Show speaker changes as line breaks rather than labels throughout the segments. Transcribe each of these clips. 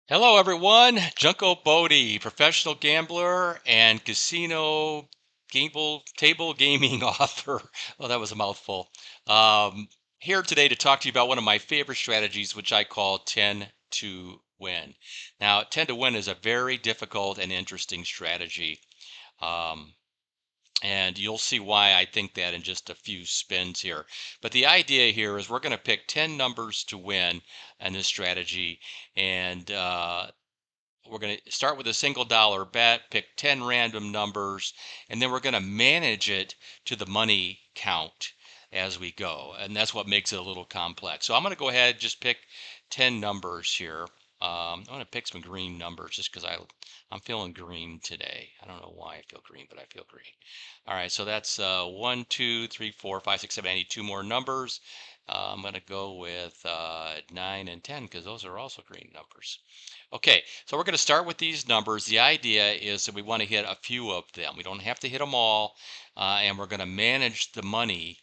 Hello, everyone. Junko Bodie, professional gambler and casino table gaming author. Oh, that was a mouthful. Um, Here today to talk to you about one of my favorite strategies, which I call 10 to win. Now, 10 to win is a very difficult and interesting strategy. Um, and you'll see why I think that in just a few spins here. But the idea here is we're going to pick 10 numbers to win in this strategy. And we're going to start with a single dollar bet, pick 10 random numbers, and then we're going to manage it to the money count as we go. And that's what makes it a little complex. So I'm going to go ahead and just pick 10 numbers here. I'm going to pick some green numbers just because I'm feeling green today. I don't know why I feel green, but I feel green. All right, so that's 1, 2, 3, 4, 5, 6, 7. I need two more numbers. I'm going to go with 9 and 10 because those are also green numbers. Okay, so we're going to start with these numbers. The idea is that we want to hit a few of them. We don't have to hit them all, and we're going to manage the money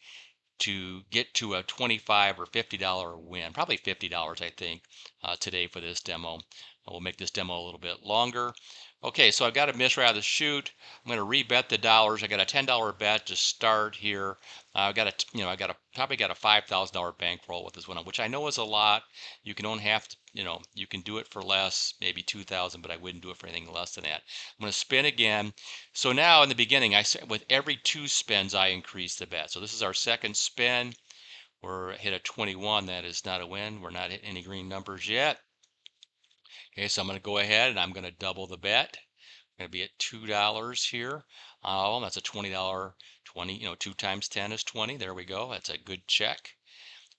to get to a $25 or $50 win. Probably $50, I think, today for this demo. We'll make this demo a little bit longer. Okay, so I've got a miss right out of the chute. I'm going to rebet the dollars. I got a $10 bet to start here. I've got probably got a $5,000 bankroll with this one, which I know is a lot. You can only have to, you can do it for less, maybe 2,000, but I wouldn't do it for anything less than that. I'm going to spin again. So now in the beginning, I said with every two spins, I increase the bet. So this is our second spin. We're hit a 21. That is not a win. We're not hitting any green numbers yet. Okay, so I'm going to go ahead and I'm going to double the bet. I'm going to be at $2 here. Oh, that's a $20. 2 times 10 is 20. There we go. That's a good check.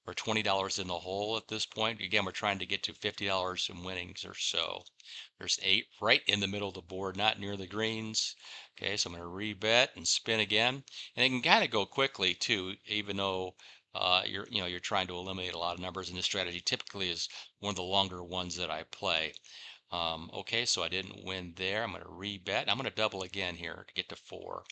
We're $20 in the hole at this point. Again, we're trying to get to $50 in winnings or so. There's 8 right in the middle of the board, not near the greens. Okay, so I'm going to rebet and spin again. And it can kind of go quickly too, even though you're trying to eliminate a lot of numbers. And this strategy typically is one of the longer ones that I play. Okay, so I didn't win there. I'm going to rebet. I'm going to double again here to get to 4.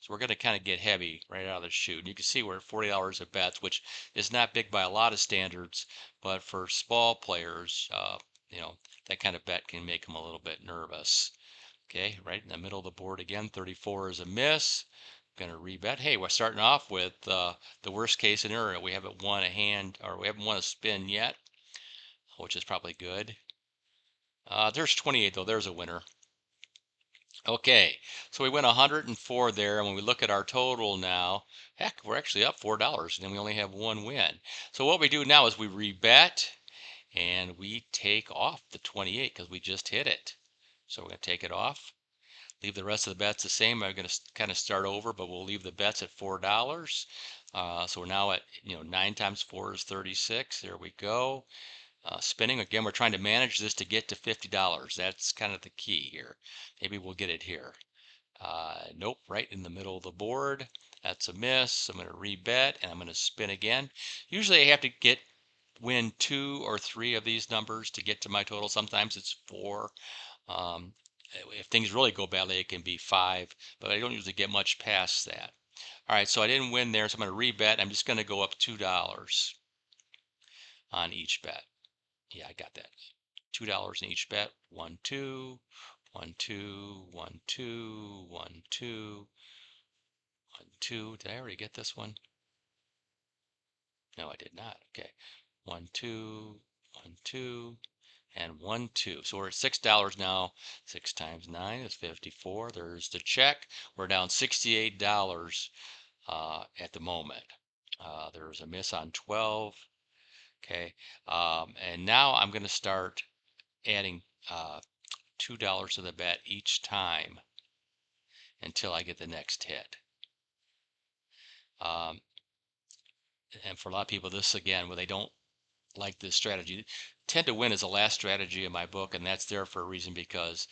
So we're going to kind of get heavy right out of the chute. And you can see we're at $40 of bets, which is not big by a lot of standards, but for small players, that kind of bet can make them a little bit nervous. Okay, right in the middle of the board again, 34 is a miss. Going to rebet. Hey, we're starting off with the worst case scenario. We haven't won a hand, or we haven't won a spin yet, which is probably good. There's 28 though. There's a winner. Okay, so we went 104 there, and when we look at our total now, heck, we're actually up $4, and we only have one win. So what we do now is we rebet, and we take off the 28 because we just hit it. So we're going to take it off, leave the rest of the bets the same. I'm going to kind of start over, but we'll leave the bets at $4. So we're now at 9 times 4 is 36. There we go. Spinning again, we're trying to manage this to get to $50. That's kind of the key here. Maybe we'll get it here. Nope, right in the middle of the board. That's a miss. I'm going to rebet and I'm going to spin again. Usually I have to win 2 or 3 of these numbers to get to my total. Sometimes it's 4. Um, if things really go badly, it can be 5, but I don't usually get much past that. All right, so I didn't win there, so I'm going to rebet. I'm just going to go up $2 on each bet. Yeah, I got that. $2 in each bet. 1, 2, 1, 2, 1, 2, 1, 2, 1, 2. Did I already get this one? No, I did not. Okay. 1, 2, 1, 2, and 1, 2. So we're at $6 now. 6 times 9 is 54. There's the check. We're down $68 at the moment. There's a miss on 12. Okay. And now I'm going to start adding $2 to the bet each time until I get the next hit. Um, and for a lot of people, this again, where they don't like this strategy, 10 to win is the last strategy in my book, and that's there for a reason because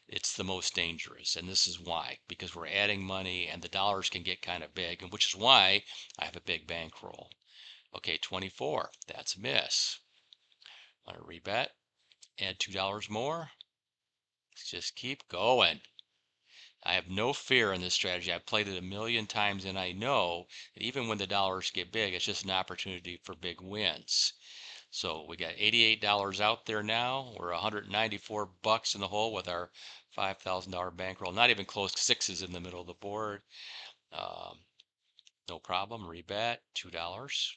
it's the most dangerous. And this is why, because we're adding money and the dollars can get kind of big, and which is why I have a big bankroll. Okay, 24, that's a miss. I'm going to rebet, add $2 more. Let's just keep going. I have no fear in this strategy. I've played it a million times, and I know that even when the dollars get big, it's just an opportunity for big wins. So we got $88 out there now. We're 194 bucks in the hole with our $5,000 bankroll. Not even close. Sixes in the middle of the board. Um, no problem. Rebet $2.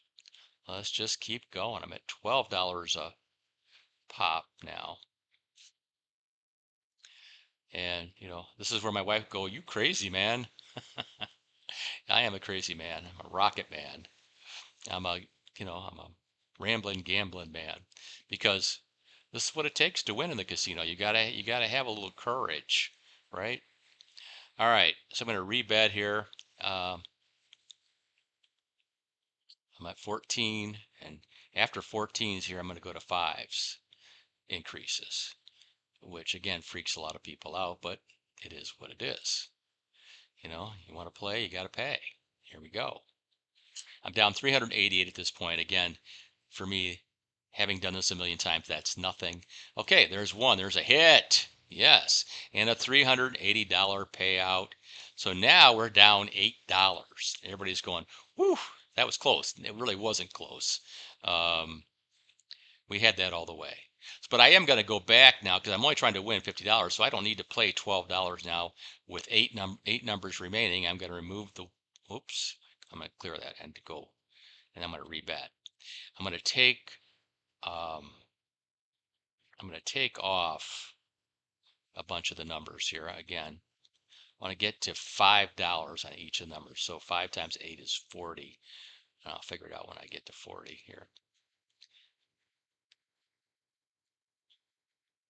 Let's just keep going. I'm at $12 a pop now. And, you know, this is where my wife go, you crazy, man. I am a crazy man. I'm a rocket man. I'm a, I'm a rambling, gambling man because this is what it takes to win in the casino. You gotta have a little courage, right? All right. So I'm going to rebet here. Um, I'm at 14, and after 14s here, I'm going to go to fives increases, which again freaks a lot of people out, but it is what it is. You know, you want to play, you got to pay. Here we go. I'm down 388 at this point. Again, for me, having done this a million times, that's nothing. Okay, there's one. There's a hit. Yes. And a $380 payout. So now we're down $8. Everybody's going, whew, that was close. It really wasn't close. Um, we had that all the way. But I am going to go back now because I'm only trying to win $50, so I don't need to play $12 now with eight numbers remaining. I'm going to remove the, oops, I'm going to clear that and go, and I'm going to rebet. I'm going to take, um, I'm going to take off a bunch of the numbers here. Again, I want to get to $5 on each of the numbers. So 5 times 8 is 40. And I'll figure it out when I get to 40 here.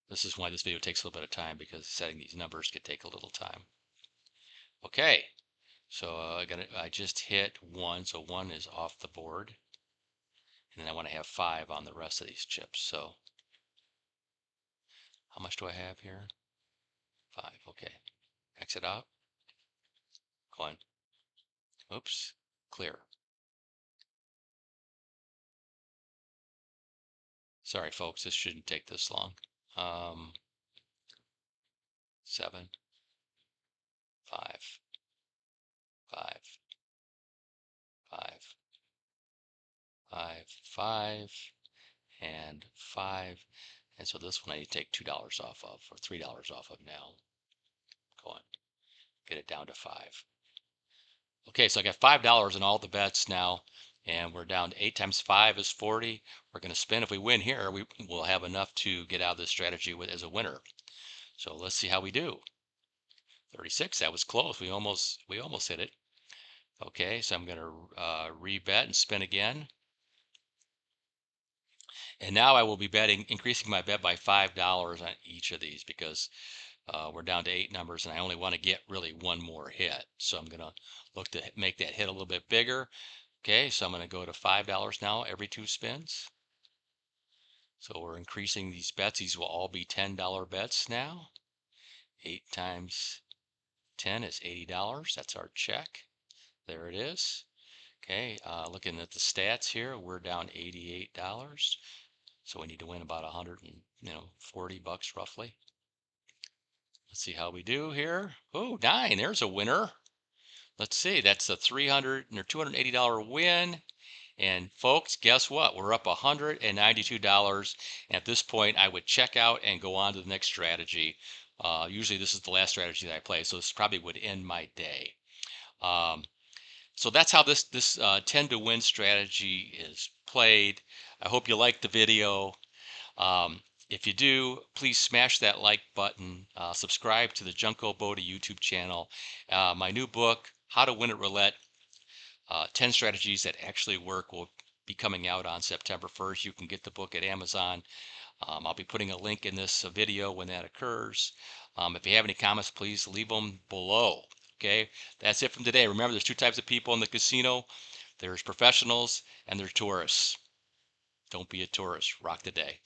This is why this video takes a little bit of time because setting these numbers could take a little time. Okay, so I just hit 1, so 1 is off the board. And then I want to have 5 on the rest of these chips. So how much do I have here? 5, okay. Exit out. Coin. Oops, clear. Sorry, folks, this shouldn't take this long. 7, 5, 5, 5, 5, 5, and 5. And so this one I need to take $2 off of, or $3 off of now. Go on, get it down to 5. Okay, so I got $5 in all the bets now, and we're down to 8 times 5 is 40. We're going to spin. If we win here, we will have enough to get out of this strategy as a winner. So let's see how we do. 36, that was close. We almost hit it. Okay, so I'm going to rebet and spin again. And now I will be increasing my bet by $5 on each of these because we're down to 8 numbers and I only want to get really one more hit. So I'm going to look to make that hit a little bit bigger. Okay, so I'm going to go to $5 now every 2 spins. So we're increasing these bets. These will all be $10 bets now. 8 times 10 is $80. That's our check. There it is. Okay, looking at the stats here, we're down $88. So we need to win about 140 bucks roughly. Let's see how we do here. Oh, 9, there's a winner. Let's see, that's a $280 win. And folks, guess what? We're up $192. And at this point, I would check out and go on to the next strategy. Usually this is the last strategy that I play, so this probably would end my day. So that's how this 10 to win strategy is played. I hope you liked the video. If you do, please smash that like button. Subscribe to the Junko Bodie YouTube channel. My new book, How to Win at Roulette, 10 Strategies That Actually Work, will be coming out on September 1st. You can get the book at Amazon. I'll be putting a link in this video when that occurs. If you have any comments, please leave them below. Okay, that's it from today. Remember, there's 2 types of people in the casino. There's professionals and there's tourists. Don't be a tourist. Rock the day.